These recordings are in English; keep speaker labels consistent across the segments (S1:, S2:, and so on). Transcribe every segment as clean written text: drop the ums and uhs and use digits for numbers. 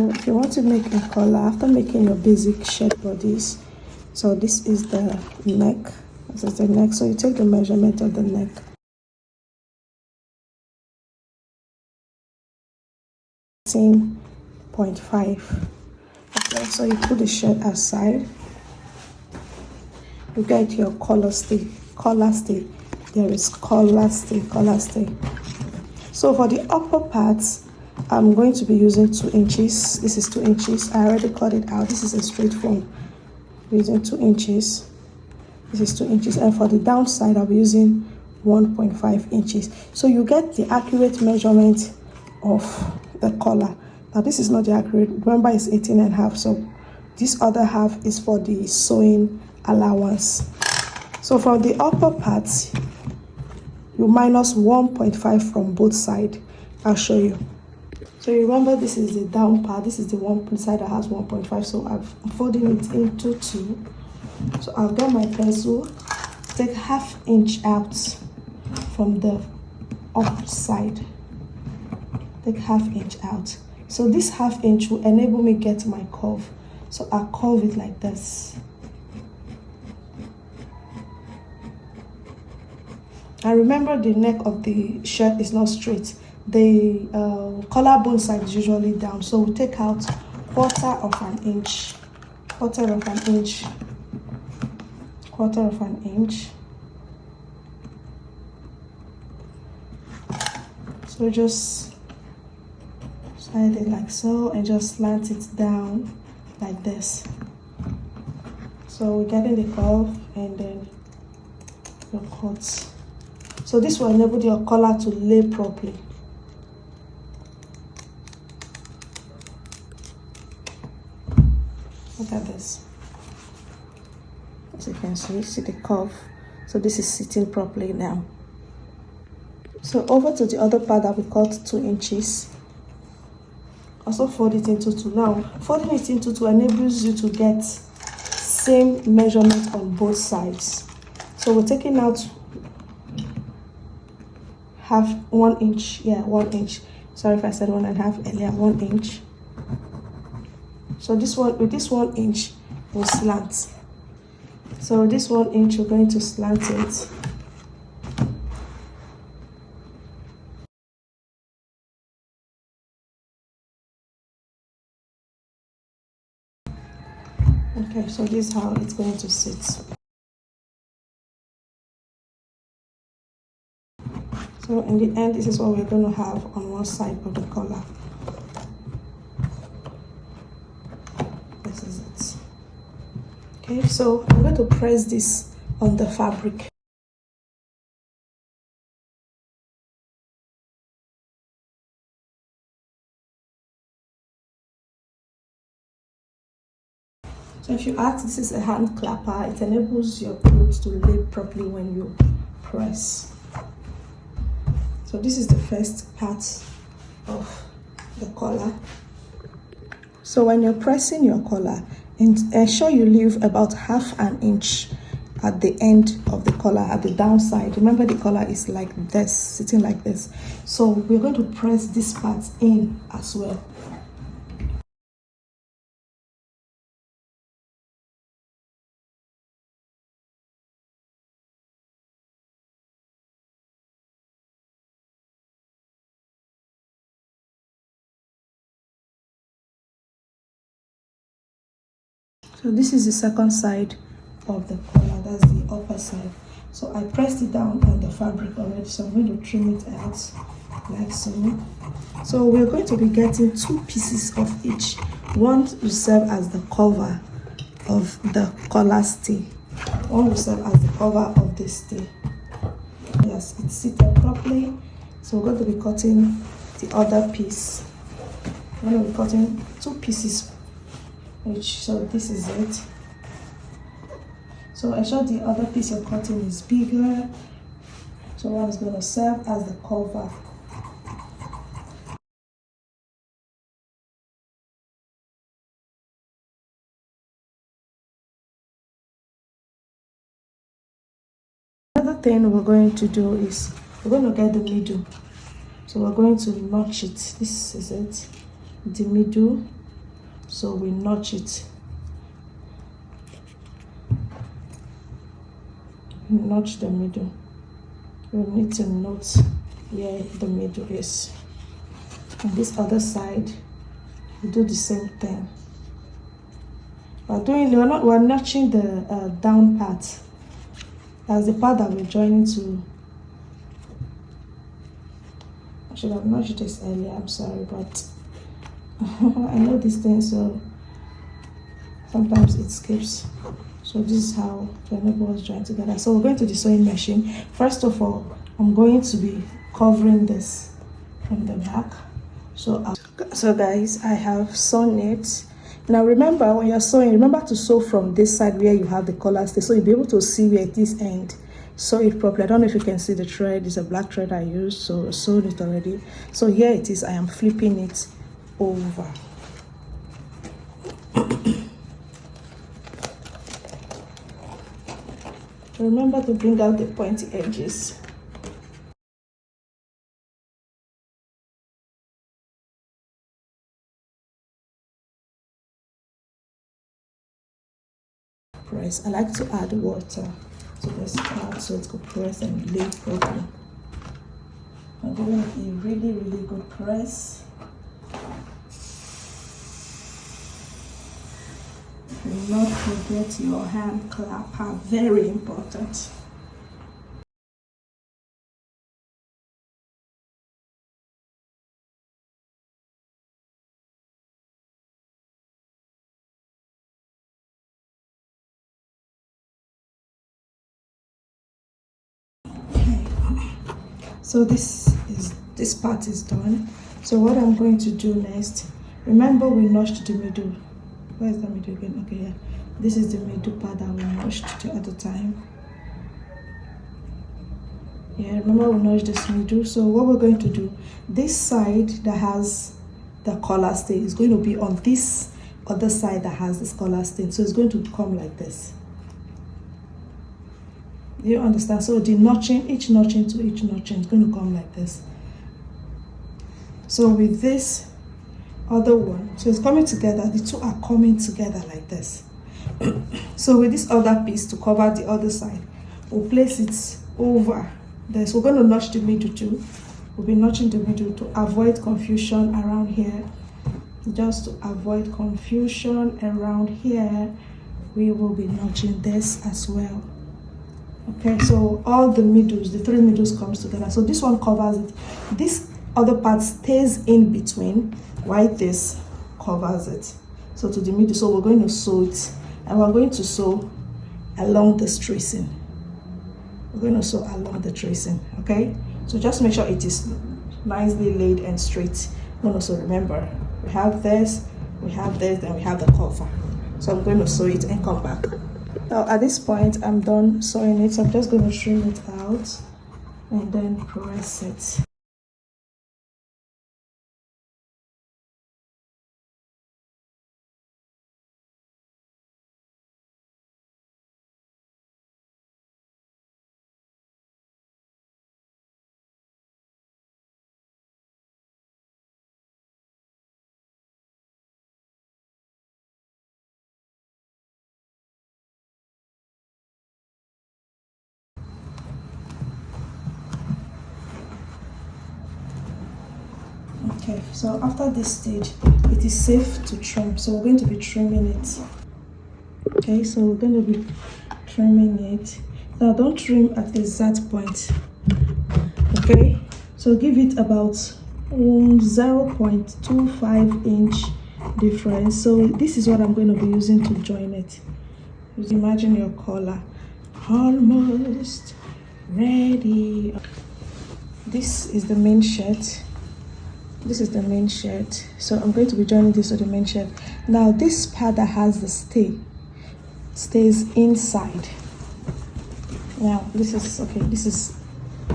S1: So if you want to make a collar, after making your basic shirt bodies, so this is the neck. This is the neck. So you take the measurement of the neck. .5. Okay, so you put the shirt aside. You get your collar stay. There is collar stay. So for the upper parts, I'm going to be using 2 inches. This is 2 inches. I already cut it out. This is a straight form. Using 2 inches. This is 2 inches. And for the downside, I'll be using 1.5 inches. So you get the accurate measurement of the collar. Now this is not the accurate. Remember, it's 18.5. So this other half is for the sewing allowance. So for the upper parts, you minus 1.5 from both sides. I'll show you. So you remember, this is the down part. This is the one side that has 1.5. So I'm folding it into 2. So I'll get my pencil, take ½ inch out from the up side. Take ½ inch out. So this ½ inch will enable me get my curve. So I'll curve it like this. And remember, the neck of the shirt is not straight. The collarbone side is usually down. So we'll take out quarter of an inch. So just slide it like so and just slant it down like this. So we're getting the curve and then your cut. So this will enable your collar to lay properly. Look at this. As you can see the curve. So this is sitting properly now. So over to the other part that we cut 2 inches. Also fold it into 2. Now folding it into 2 enables you to get same measurement on both sides. So we're taking out 1 inch. Yeah, 1 inch. Sorry if I said 1.5 earlier. 1 inch. So this one, with this 1 inch, will slant. So this 1 inch, we're going to slant it. Okay, so this is how it's going to sit. So in the end, this is what we're going to have on one side of the collar. This is it. Okay, so I'm going to press this on the fabric. So if you ask, this is a hand clapper. It enables your clothes to lay properly when you press. So this is the first part of the collar. So when you're pressing your collar, ensure you leave about ½ an inch at the end of the collar, at the downside. Remember, the collar is like this, sitting like this. So we're going to press this part in as well. So this is the second side of the collar, that's the upper side. So I pressed it down on the fabric already, so I'm going to trim it out like so. So we're going to be getting 2 pieces of each. One will serve as the cover of the collar stay. One will serve as the cover of this stay. Yes, it's seated properly. So we're going to be cutting the other piece. We're going to be cutting 2 pieces each. So this is it. So ensure the other piece you're cutting is bigger. So one is going to serve as the cover. Another thing we're going to do is we're going to get the middle. So we're going to notch it. This is it, the middle. So we notch it. Notch the middle. We need to note where the middle is. On this other side, we do the same thing. We're notching the down part. That's the part that we're joining to. I should have notched this earlier, I'm sorry, but I know these things, so sometimes it skips. So this is how the balls join together. So we're going to the sewing machine. First of all, I'm going to be covering this from the back. So guys, I have sewn it. Now remember, when you're sewing, remember to sew from this side where you have the collar stay, so you'll be able to see where this end. Sew it properly. I don't know if you can see the thread. It's a black thread I used, so I sewed it already. So here it is. I am flipping it over. Remember to bring out the pointy edges. Press. I like to add water to this part so it could press and lay properly. I'm doing a really, really good press. Do not forget your hand clapper, very important. So this part is done. So what I'm going to do next, remember we notched the middle. Where is the middle again? Okay, yeah. This is the middle part that we notched the other time. Yeah, remember we notched this middle. So what we're going to do, this side that has the collar stay is going to be on this other side that has this collar stay. So it's going to come like this. You understand? So the notching, each notching to each notching is going to come like this. So with this other one, so it's coming together, the two are coming together like this. So with this other piece to cover the other side, we'll place it over this. We're going to notch the middle too. We'll be notching the middle to avoid confusion around here. Just to avoid confusion around here, we will be notching this as well. Okay, so all the middles, the three middles comes together. So this one covers it. This other part stays in between, while this covers it. So to the middle, so we're going to sew it, and we're going to sew along this tracing. We're going to sew along the tracing, okay? So just make sure it is nicely laid and straight. And also remember, we have this, then we have the cover. So I'm going to sew it and come back. Now at this point, I'm done sewing it, so I'm just going to trim it out and then press it. Okay, so after this stage, it is safe to trim. So we're going to be trimming it. Okay, so we're going to be trimming it. Now don't trim at the exact point. Okay, so give it about 0.25 inch difference. So this is what I'm going to be using to join it. Just imagine your collar almost ready. This is the main shirt. This is the main shirt. So I'm going to be joining this to the main shirt. Now this part that has the stays inside. Now this is okay. This is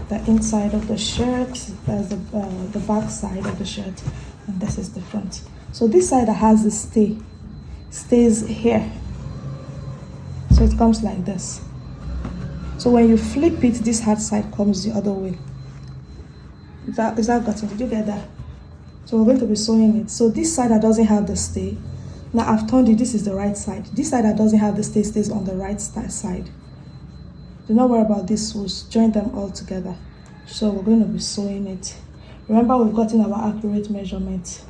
S1: the inside of the shirt. There's the back side of the shirt, and this is the front. So this side that has the stays here. So it comes like this. So when you flip it, this hard side comes the other way. Is that gotten? Did you get that? So we're going to be sewing it. So this side that doesn't have the stay, Now I've turned it. This is the right side. This side that doesn't have the stays on the right side. Do not worry about this. We'll join them all together. So we're going to be sewing it. Remember, we've gotten our accurate measurement.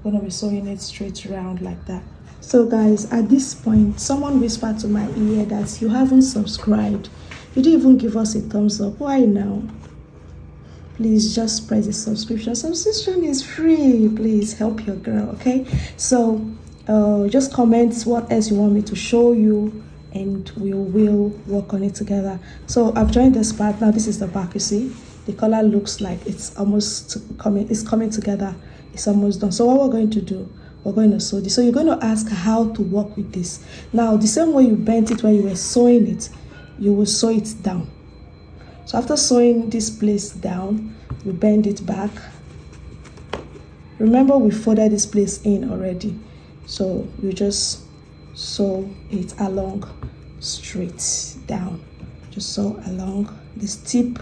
S1: We're going to be sewing it straight around like that. So guys, at this point, someone whispered to my ear that you haven't subscribed. You didn't even give us a thumbs up. Why now? Please just press the subscription. Subscription is free. Please help your girl, okay? So just comment what else you want me to show you, and we will work on it together. So I've joined this part. Now this is the back. You see the color looks like it's almost coming together. It's almost done. So what we're going to do, we're going to sew this. So you're going to ask how to work with this. Now the same way you bent it when you were sewing it, you will sew it down. So after sewing this place down, we bend it back. Remember, we folded this place in already, so you just sew it along straight down. Just sew along this tip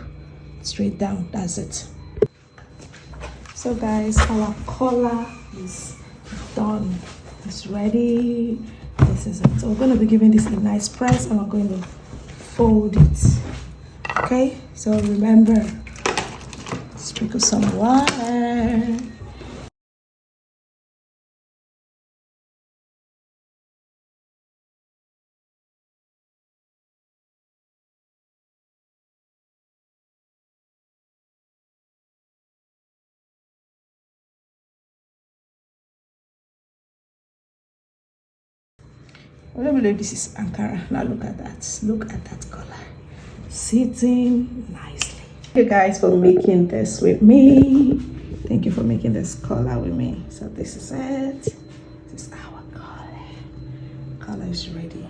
S1: straight down. That's it. So guys, our collar is done. It's ready. This is it. So we're going to be giving this a nice press, and we're going to fold it. Okay, so remember, sprinkle some water. I don't believe this is Ankara. Now look at that. Look at that color. Sitting nicely. Thank you guys for making this with me. Thank you for making this color with me. So this is it. This is our color. Color is ready.